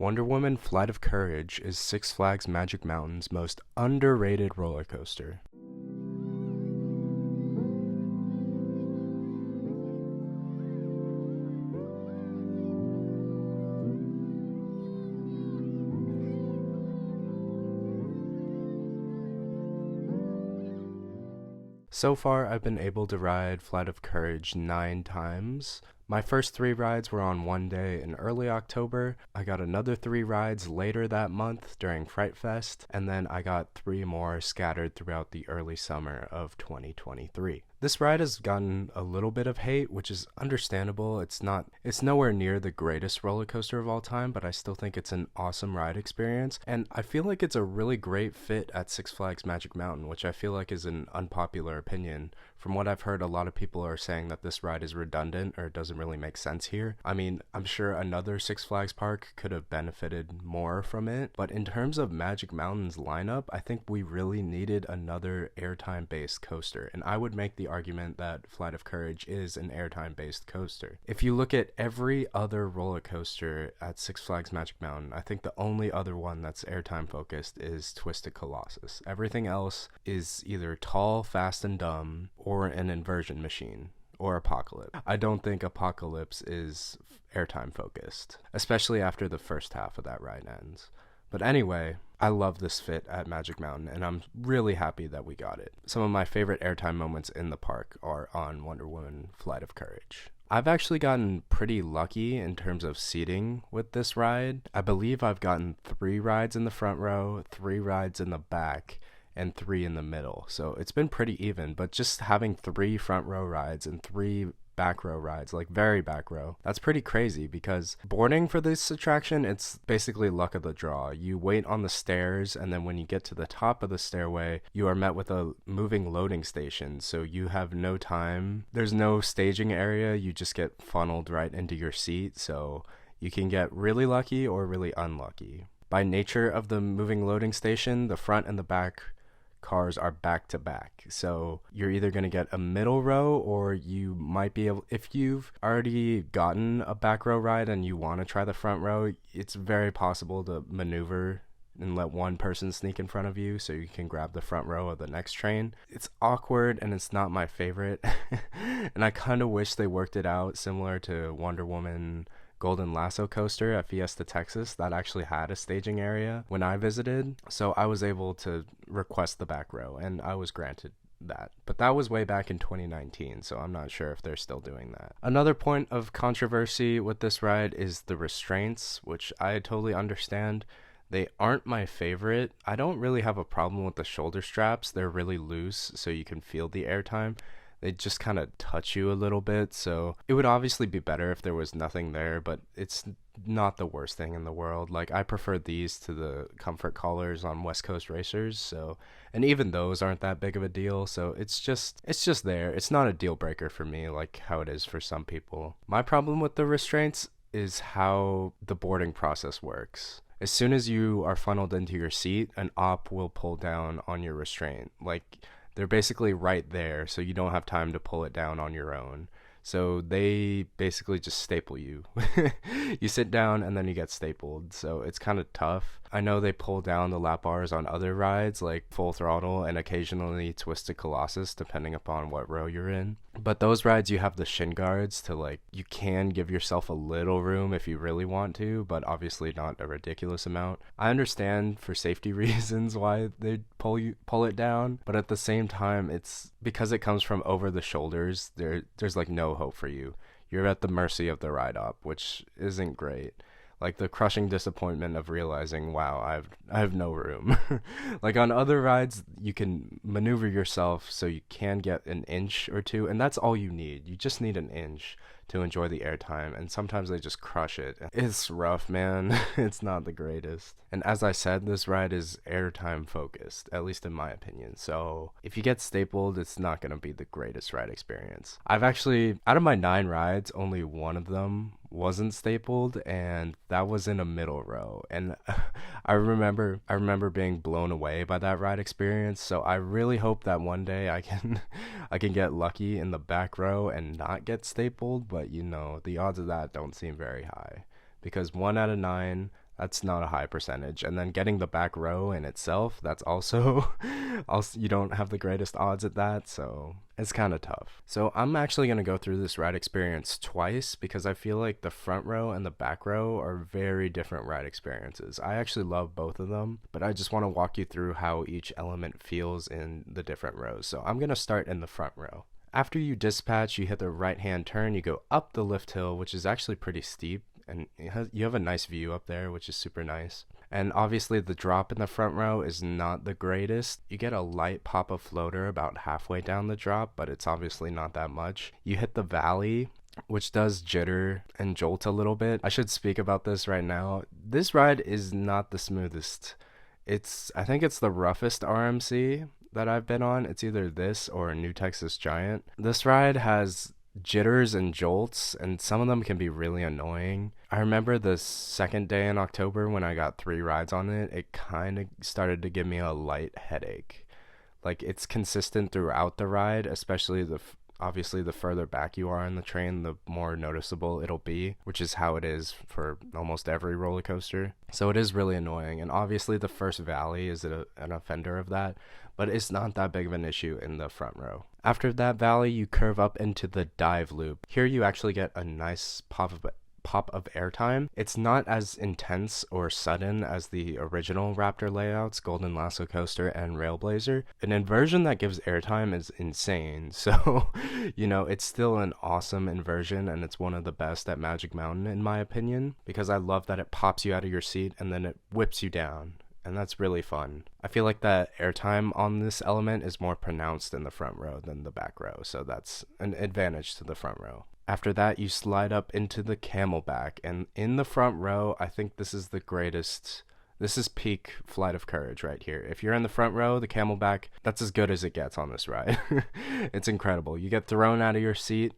Wonder Woman Flight of Courage is Six Flags Magic Mountain's most underrated roller coaster. So far, I've been able to ride Flight of Courage 9 times. My first 3 rides were on one day in early October. I got another 3 rides later that month during Fright Fest, and then I got 3 more scattered throughout the early summer of 2023. This ride has gotten a little bit of hate, which is understandable. It's nowhere near the greatest roller coaster of all time, but I still think it's an awesome ride experience. And I feel like it's a really great fit at Six Flags Magic Mountain, which I feel like is an unpopular opinion. From what I've heard, a lot of people are saying that this ride is redundant or it doesn't really make sense here. I mean, I'm sure another Six Flags park could have benefited more from it, but in terms of Magic Mountain's lineup, I think we really needed another airtime based coaster, and I would make the argument that Flight of Courage is an airtime based coaster. If you look at every other roller coaster at Six Flags Magic Mountain, I think the only other one that's airtime focused is Twisted Colossus. Everything else is either Tall, Fast and Dumb, or an inversion machine, or Apocalypse. I don't think Apocalypse is airtime focused, especially after the first half of that ride ends. But anyway, I love this fit at Magic Mountain, and I'm really happy that we got it. Some of my favorite airtime moments in the park are on Wonder Woman Flight of Courage. I've actually gotten pretty lucky in terms of seating with this ride. I believe I've gotten 3 rides in the front row, 3 rides in the back, and 3 in the middle. So it's been pretty even, but just having 3 front row rides and 3 back row rides, like very back row, that's pretty crazy because boarding for this attraction, it's basically luck of the draw. You wait on the stairs, and then when you get to the top of the stairway, you are met with a moving loading station, so you have no time. There's no staging area, you just get funneled right into your seat, so you can get really lucky or really unlucky. By nature of the moving loading station, the front and the back cars are back to back, so you're either going to get a middle row, or you might be able, if you've already gotten a back row ride and you want to try the front row, it's very possible to maneuver and let one person sneak in front of you so you can grab the front row of the next train. It's awkward and it's not my favorite and I kind of wish they worked it out similar to Wonder Woman Golden Lasso coaster at Fiesta, Texas, that actually had a staging area when I visited. So I was able to request the back row and I was granted that. But that was way back in 2019, so I'm not sure if they're still doing that. Another point of controversy with this ride is the restraints, which I totally understand. They aren't my favorite. I don't really have a problem with the shoulder straps. They're really loose, so you can feel the airtime. They just kind of touch you a little bit, so it would obviously be better if there was nothing there, but it's not the worst thing in the world. Like, I prefer these to the comfort collars on West Coast Racers, so, and even those aren't that big of a deal, so it's just there. It's not a deal breaker for me like how it is for some people. My problem with the restraints is how the boarding process works. As soon as you are funneled into your seat, an op will pull down on your restraint. Like, they're basically right there, so you don't have time to pull it down on your own. So they basically just staple you. You sit down and then you get stapled, so it's kind of tough. I know they pull down the lap bars on other rides like Full Throttle and occasionally Twisted Colossus, depending upon what row you're in. But those rides, you have the shin guards to, like, you can give yourself a little room if you really want to, but obviously not a ridiculous amount. I understand for safety reasons why they pull it down, but at the same time, it's because it comes from over the shoulders, there's like no hope for you. You're at the mercy of the ride op, which isn't great. Like the crushing disappointment of realizing, wow, I have no room. Like on other rides, you can maneuver yourself so you can get an inch or two, and that's all you need. You just need an inch to enjoy the airtime, and sometimes they just crush it. It's rough, man. It's not the greatest. And as I said, this ride is airtime focused, at least in my opinion. So if you get stapled, it's not going to be the greatest ride experience. I've actually, out of my 9 rides, only one of them wasn't stapled, and that was in a middle row, and I remember being blown away by that ride experience. So I really hope that one day I can get lucky in the back row and not get stapled, but you know, the odds of that don't seem very high, because 1 out of 9, That's not a high percentage. And then getting the back row in itself, that's also, also you don't have the greatest odds at that, so it's kind of tough. So I'm actually going to go through this ride experience twice because I feel like the front row and the back row are very different ride experiences. I actually love both of them, but I just want to walk you through how each element feels in the different rows. So I'm going to start in the front row. After you dispatch, you hit the right-hand turn, you go up the lift hill, which is actually pretty steep, and you have a nice view up there, which is super nice. And obviously the drop in the front row is not the greatest. You get a light pop of floater about halfway down the drop, but it's obviously not that much. You hit the valley, which does jitter and jolt a little bit. I should speak about this right now. This ride is not the smoothest. I think it's the roughest RMC that I've been on. It's either this or New Texas Giant. This ride has jitters and jolts, and some of them can be really annoying. I remember the second day in October when I got 3 rides on it, it kind of started to give me a light headache. Like, it's consistent throughout the ride, especially obviously the further back you are in the train, the more noticeable it'll be, which is how it is for almost every roller coaster. So it is really annoying, and obviously the first valley is an offender of that, but it's not that big of an issue in the front row. After that valley, you curve up into the dive loop. Here you actually get a nice pop of airtime. It's not as intense or sudden as the original Raptor layouts, Golden Lasso Coaster and Railblazer. An inversion that gives airtime is insane. So, it's still an awesome inversion, and it's one of the best at Magic Mountain in my opinion, because I love that it pops you out of your seat and then it whips you down. And that's really fun. I feel like that airtime on this element is more pronounced in the front row than the back row, so that's an advantage to the front row. After that, you slide up into the camelback, and in the front row, I think this is the greatest. This is peak Flight of Courage right here. If you're in the front row, the camelback, that's as good as it gets on this ride. It's incredible. You get thrown out of your seat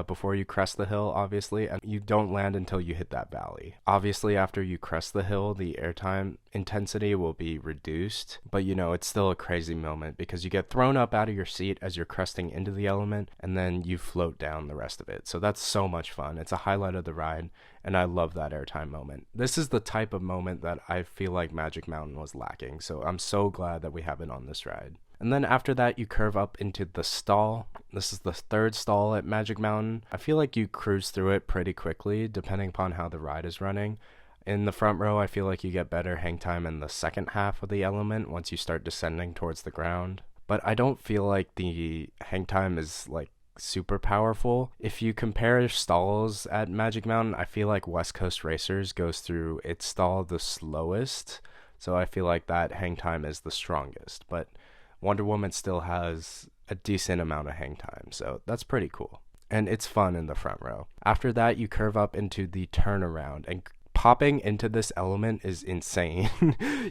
before you crest the hill, obviously, and you don't land until you hit that valley. Obviously, after you crest the hill, the airtime intensity will be reduced, but it's still a crazy moment because you get thrown up out of your seat as you're cresting into the element, and then you float down the rest of it. So that's so much fun. It's a highlight of the ride, and I love that airtime moment. This is the type of moment that I feel like Magic Mountain was lacking, so I'm so glad that we have it on this ride. And then after that, you curve up into the stall. This is the third stall at Magic Mountain. I feel like you cruise through it pretty quickly, depending upon how the ride is running. In the front row, I feel like you get better hang time in the second half of the element once you start descending towards the ground. But I don't feel like the hang time is super powerful. If you compare stalls at Magic Mountain, I feel like West Coast Racers goes through its stall the slowest. So I feel like that hang time is the strongest. But Wonder Woman still has a decent amount of hang time, so that's pretty cool. And it's fun in the front row. After that, you curve up into the turnaround, and popping into this element is insane.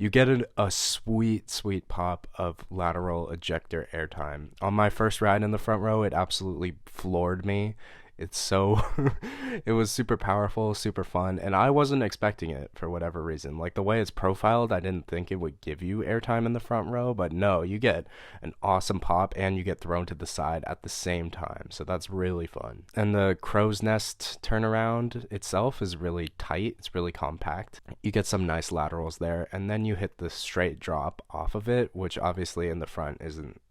You get a sweet pop of lateral ejector airtime. On my first ride in the front row, it absolutely floored me. It was super powerful, super fun, and I wasn't expecting it for whatever reason. Like, the way it's profiled, I didn't think it would give you airtime in the front row, but no, you get an awesome pop and you get thrown to the side at the same time, so that's really fun. And the crow's nest turnaround itself is really tight, it's really compact. You get some nice laterals there, and then you hit the straight drop off of it, which obviously in the front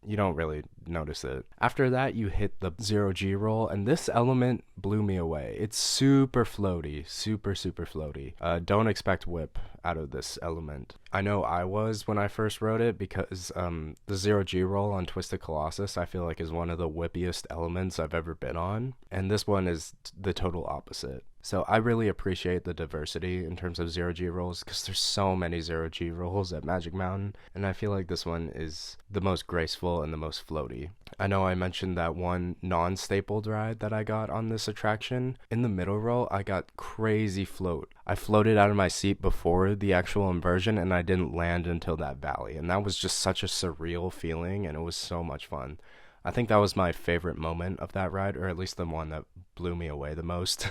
you don't really notice it. After that, you hit the 0G roll, and this element blew me away. It's super floaty, super floaty. Don't expect whip out of this element. I know I was when I first rode it, because the 0G roll on Twisted Colossus I feel like is one of the whippiest elements I've ever been on, and this one is the total opposite. So I really appreciate the diversity in terms of 0G rolls, because there's so many 0G rolls at Magic Mountain, and I feel like this one is the most graceful and the most floaty. I know I mentioned that one non-stapled ride that I got on this attraction. In the middle row, I got crazy float. I floated out of my seat before the actual inversion, and I didn't land until that valley, and that was just such a surreal feeling, and it was so much fun. I think that was my favorite moment of that ride, or at least the one that blew me away the most,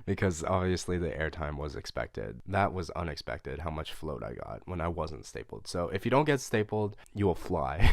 because obviously the airtime was expected. That was unexpected, how much float I got when I wasn't stapled. So if you don't get stapled, you will fly.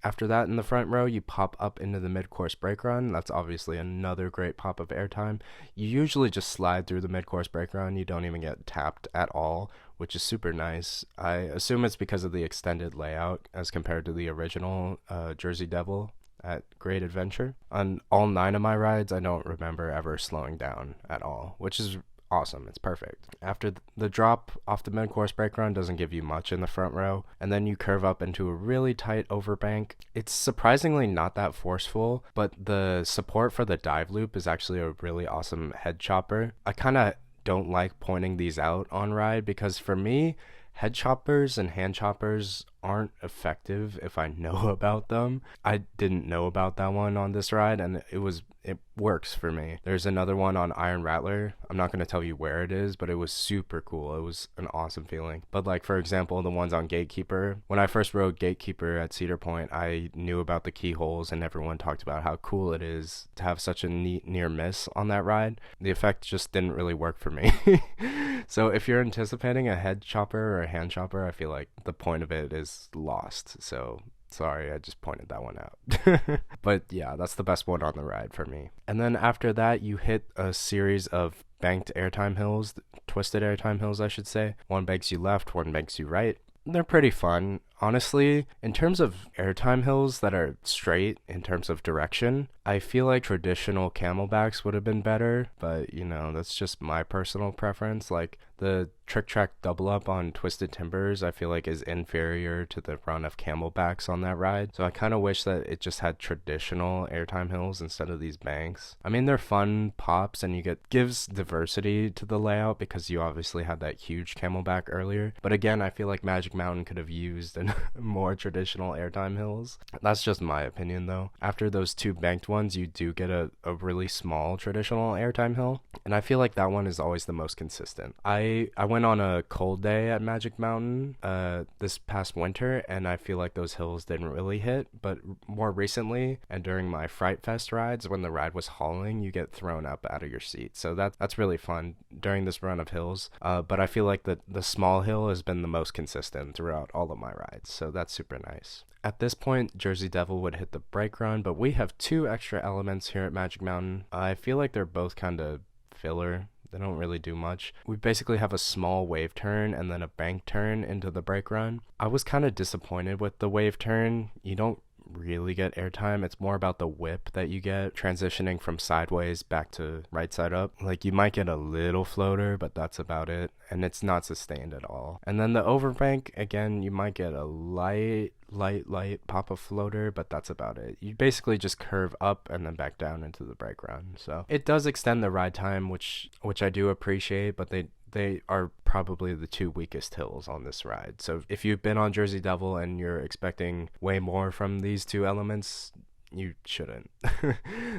After that, in the front row, you pop up into the mid-course brake run. That's obviously another great pop of airtime. You usually just slide through the mid-course brake run. You don't even get tapped at all, which is super nice. I assume it's because of the extended layout as compared to the original Jersey Devil at Great Adventure. On all 9 of my rides, I don't remember ever slowing down at all, which is awesome. It's perfect. After the drop off the mid-course brake run doesn't give you much in the front row, and then you curve up into a really tight overbank. It's surprisingly not that forceful, but the support for the dive loop is actually a really awesome head chopper. I kind of don't like pointing these out on ride because for me, head choppers and hand choppers aren't effective if I know about them. I didn't know about that one on this ride, and it works for me. There's another one on Iron Rattler. I'm not going to tell you where it is, but it was super cool. It was an awesome feeling. But like, for example, the ones on Gatekeeper. When I first rode Gatekeeper at Cedar Point, I knew about the keyholes, and everyone talked about how cool it is to have such a neat near miss on that ride. The effect just didn't really work for me. So if you're anticipating a head chopper or a hand chopper, I feel like the point of it is lost. So sorry, I just pointed that one out. But yeah, that's the best one on the ride for me. And then after that, you hit a series of banked airtime hills, twisted airtime hills, I should say. One banks you left, one banks you right. They're pretty fun. Honestly, in terms of airtime hills that are straight in terms of direction, I feel like traditional camelbacks would have been better, but you know, that's just my personal preference. Like the trick track double up on Twisted Timbers, I feel like is inferior to the run of camelbacks on that ride. So I kind of wish that it just had traditional airtime hills instead of these banks. I mean, they're fun pops and gives diversity to the layout because you obviously had that huge camelback earlier. But again, I feel like Magic Mountain could have used an more traditional airtime hills. That's just my opinion though. After those 2 banked ones, you do get a really small traditional airtime hill, and I feel like that one is always the most consistent. I went on a cold day at Magic Mountain this past winter, and I feel like those hills didn't really hit, but more recently and during my Fright Fest rides, when the ride was hauling, you get thrown up out of your seat. So that's really fun during this run of hills. But I feel like the small hill has been the most consistent throughout all of my rides. So that's super nice. At this point, Jersey Devil would hit the brake run, but we have 2 extra elements here at Magic Mountain. I feel like they're both kind of filler. They don't really do much. We basically have a small wave turn and then a bank turn into the brake run. I was kind of disappointed with the wave turn. You don't really get airtime. It's more about the whip that you get transitioning from sideways back to right side up. Like you might get a little floater, but that's about it, and it's not sustained at all. And then the overbank, again, you might get a light pop of floater, but that's about it. You basically just curve up and then back down into the brake run. So it does extend the ride time, which I do appreciate, but they are probably the 2 weakest hills on this ride. So if you've been on Jersey Devil and you're expecting way more from these 2 elements, you shouldn't.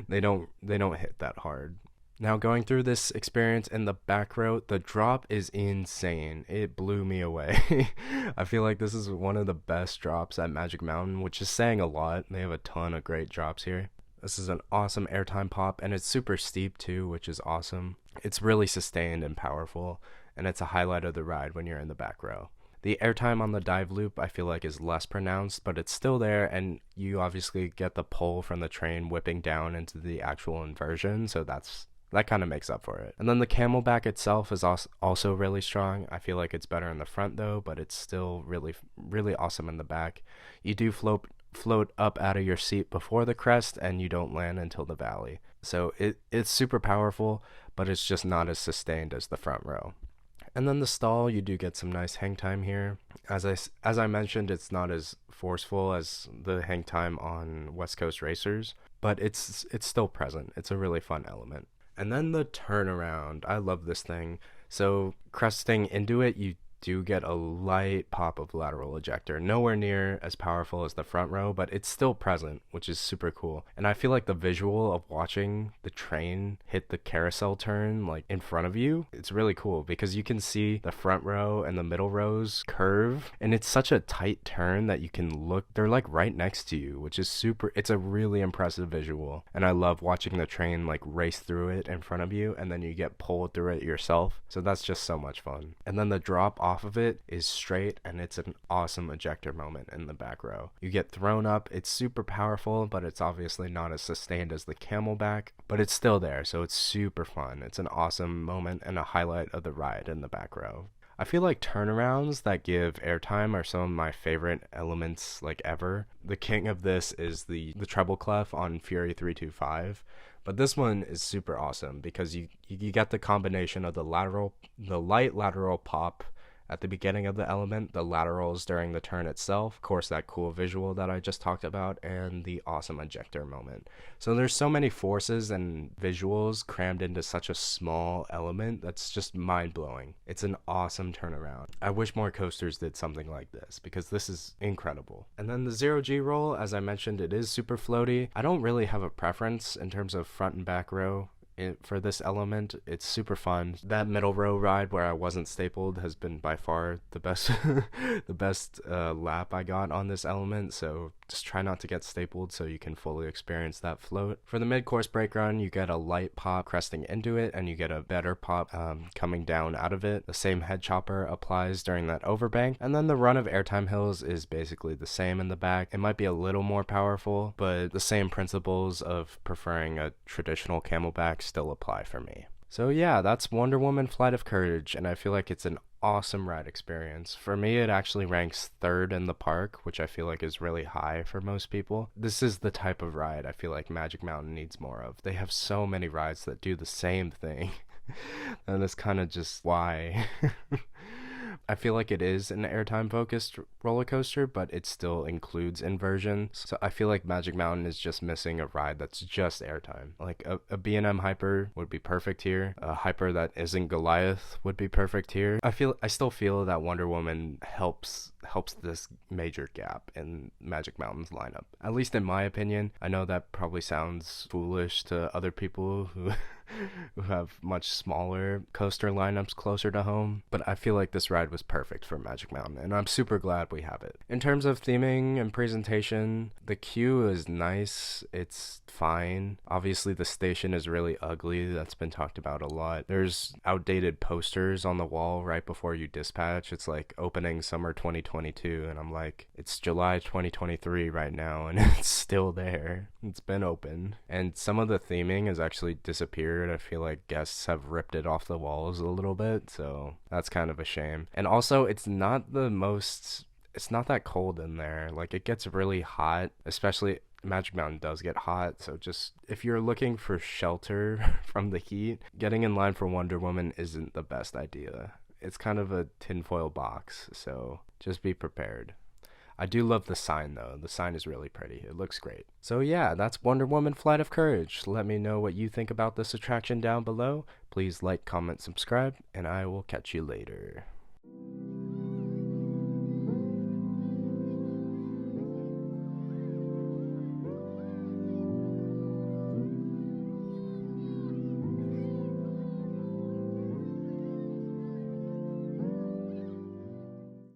They don't hit that hard. Now, going through this experience in the back row, the drop is insane. It blew me away. I feel like this is one of the best drops at Magic Mountain, which is saying a lot. They have a ton of great drops here. This is an awesome airtime pop, and it's super steep too, which is awesome. It's really sustained and powerful, and it's a highlight of the ride when you're in the back row. The airtime on the dive loop I feel like is less pronounced, but it's still there, and you obviously get the pull from the train whipping down into the actual inversion, so that kind of makes up for it. And then the camelback itself is also really strong. I feel like it's better in the front though, but it's still really, really awesome in the back. You do float up out of your seat before the crest, and you don't land until the valley. So it's super powerful, but it's just not as sustained as the front row. And then the stall, you do get some nice hang time here. As I mentioned, it's not as forceful as the hang time on West Coast Racers, but it's still present. It's a really fun element. And then the turnaround. I love this thing. So cresting into it, you do get a light pop of lateral ejector. Nowhere near as powerful as the front row, but it's still present, which is super cool. And I feel like the visual of watching the train hit the carousel turn like in front of you, it's really cool because you can see the front row and the middle rows curve, and it's such a tight turn that you can look, they're like right next to you, which is it's a really impressive visual. And I love watching the train like race through it in front of you, and then you get pulled through it yourself. So that's just so much fun. And then the drop off of it is straight, and it's an awesome ejector moment in the back row. You get thrown up, it's super powerful, but it's obviously not as sustained as the camelback, but it's still there, so it's super fun. It's an awesome moment and a highlight of the ride in the back row. I feel like turnarounds that give airtime are some of my favorite elements like ever. The king of this is the treble clef on Fury 325. But this one is super awesome because you get the combination of the light lateral pop at the beginning of the element, the laterals during the turn itself, of course that cool visual that I just talked about, and the awesome ejector moment. So there's so many forces and visuals crammed into such a small element that's just mind-blowing. It's an awesome turnaround. I wish more coasters did something like this because this is incredible. And then the 0G roll, as I mentioned, it is super floaty. I don't really have a preference in terms of front and back row for this element. It's super fun. That middle row ride where I wasn't stapled has been by far the best the best lap I got on this element, so just try not to get stapled so you can fully experience that float. For the mid-course brake run, you get a light pop cresting into it, and you get a better pop coming down out of it. The same head chopper applies during that overbank, and then the run of airtime hills is basically the same in the back. It might be a little more powerful, but the same principles of preferring a traditional camelback still apply for me. So yeah, that's Wonder Woman Flight of Courage, and I feel like it's an awesome ride experience. For me, it actually ranks third in the park, which I feel like is really high for most people. This is the type of ride I feel like Magic Mountain needs more of. They have so many rides that do the same thing, and that's kind of just why. I feel like it is an airtime focused roller coaster, but it still includes inversions. So I feel like Magic Mountain is just missing a ride that's just airtime. Like a B&M Hyper would be perfect here. A Hyper that isn't Goliath would be perfect here. I still feel that Wonder Woman helps this major gap in Magic Mountain's lineup. At least in my opinion. I know that probably sounds foolish to other people who have much smaller coaster lineups closer to home, but I feel like this ride was perfect for Magic Mountain, and I'm super glad we have it. In terms of theming and presentation, the queue is nice, it's fine. Obviously the station is really ugly, that's been talked about a lot. There's outdated posters on the wall right before you dispatch. It's like opening summer 2022, and I'm like, it's July 2023 right now, and it's still there. It's been open, and some of the theming has actually disappeared. I feel like guests have ripped it off the walls a little bit, so that's kind of a shame. And also, it's not that cold in there. Like, it gets really hot, especially Magic Mountain does get hot, so just if you're looking for shelter from the heat, getting in line for Wonder Woman isn't the best idea. It's kind of a tinfoil box, so just be prepared. I do love the sign though. The sign is really pretty. It looks great. So yeah, that's Wonder Woman Flight of Courage. Let me know what you think about this attraction down below. Please like, comment, subscribe, and I will catch you later.